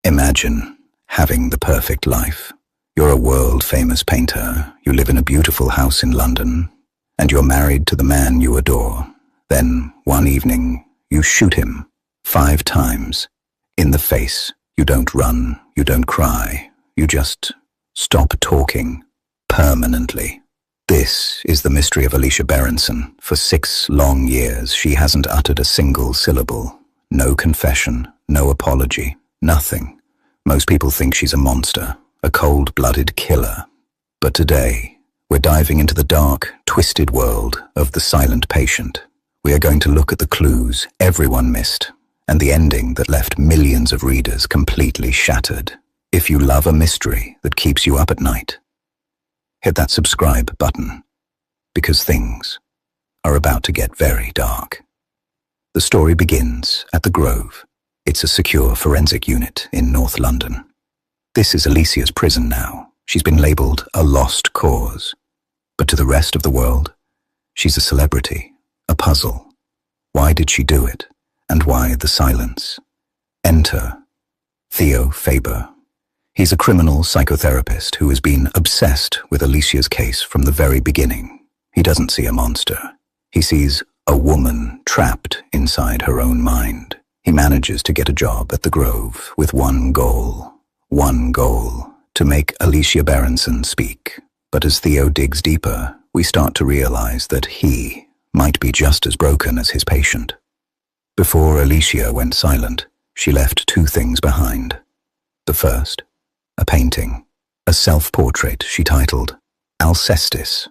Imagine having the perfect life. You're a world-famous painter, you live in a beautiful house in London, and you're married to the man you adore. Then, one evening, you shoot him 5 times in the face. You don't run, you don't cry, you just stop talking permanently. This is the mystery of Alicia Berenson. For 6 long years, she hasn't uttered a single syllable. No confession, no apology, nothing. Most people think she's a monster, a cold-blooded killer. But today, we're diving into the dark, twisted world of the silent patient. We are going to look at the clues everyone missed, and the ending that left millions of readers completely shattered. If you love a mystery that keeps you up at night, hit that subscribe button, because things are about to get very dark. The story begins at the Grove. It's a secure forensic unit in North London. This is Alicia's prison now. She's been labelled a lost cause. But to the rest of the world, she's a celebrity, a puzzle. Why did she do it? And why the silence? Enter Theo Faber. He's a criminal psychotherapist who has been obsessed with Alicia's case from the very beginning. He doesn't see a monster. He sees a woman trapped inside her own mind. He manages to get a job at the Grove with one goal, to make Alicia Berenson speak. But as Theo digs deeper, we start to realize that he might be just as broken as his patient. Before Alicia went silent, she left 2 things behind. The first, a painting, a self-portrait she titled Alcestis.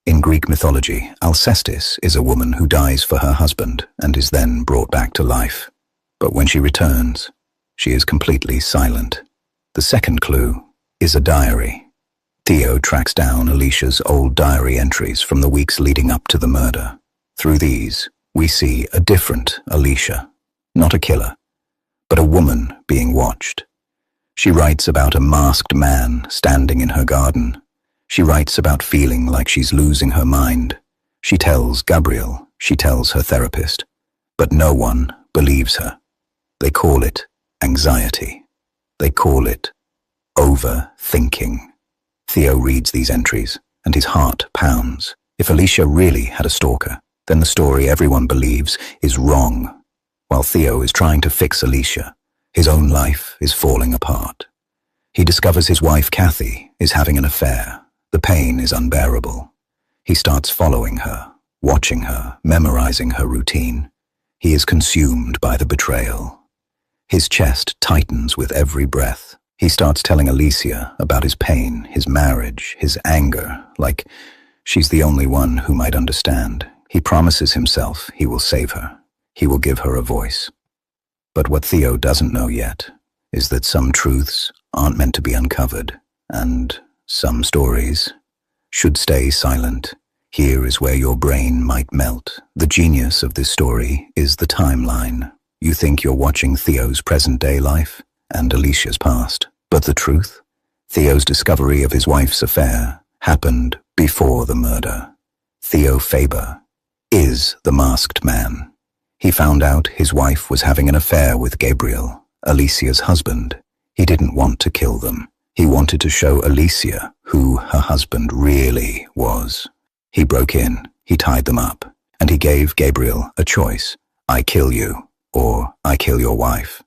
In Greek mythology, Alcestis is a woman who dies for her husband and is then brought back to life. But when she returns, she is completely silent. The second clue is a diary. Theo tracks down Alicia's old diary entries from the weeks leading up to the murder. Through these, we see a different Alicia, not a killer, but a woman being watched. She writes about a masked man standing in her garden. She writes about feeling like she's losing her mind. She tells Gabriel, she tells her therapist, but no one believes her. They call it anxiety. They call it overthinking. Theo reads these entries, and his heart pounds. If Alicia really had a stalker, then the story everyone believes is wrong. While Theo is trying to fix Alicia, his own life is falling apart. He discovers his wife, Kathy, is having an affair. The pain is unbearable. He starts following her, watching her, memorizing her routine. He is consumed by the betrayal. His chest tightens with every breath. He starts telling Alicia about his pain, his marriage, his anger, like she's the only one who might understand. He promises himself he will save her. He will give her a voice. But what Theo doesn't know yet is that some truths aren't meant to be uncovered, and some stories should stay silent. Here is where your brain might melt. The genius of this story is the timeline. You think you're watching Theo's present-day life and Alicia's past. But the truth? Theo's discovery of his wife's affair happened before the murder. Theo Faber is the masked man. He found out his wife was having an affair with Gabriel, Alicia's husband. He didn't want to kill them. He wanted to show Alicia who her husband really was. He broke in, he tied them up, and he gave Gabriel a choice. I kill you, or I kill your wife.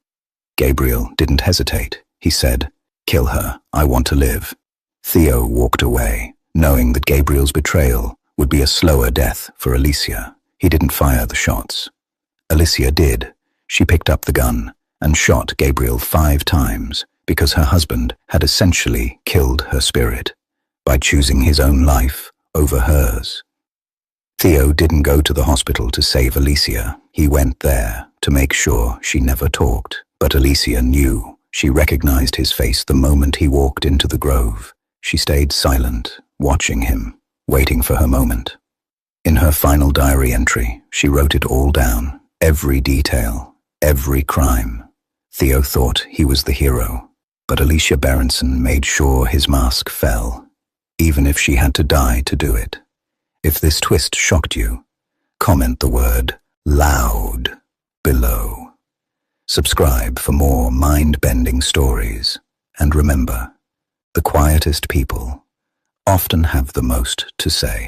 Gabriel didn't hesitate. He said, kill her, I want to live. Theo walked away, knowing that Gabriel's betrayal would be a slower death for Alicia. He didn't fire the shots. Alicia did. She picked up the gun and shot Gabriel 5 times because her husband had essentially killed her spirit by choosing his own life over hers. Theo didn't go to the hospital to save Alicia. He went there to make sure she never talked. But Alicia knew. She recognized his face the moment he walked into the Grove. She stayed silent, watching him, waiting for her moment. In her final diary entry, she wrote it all down, every detail, every crime. Theo thought he was the hero, but Alicia Berenson made sure his mask fell, even if she had to die to do it. If this twist shocked you, comment the word "loud" below. Subscribe for more mind-bending stories. And remember, the quietest people often have the most to say.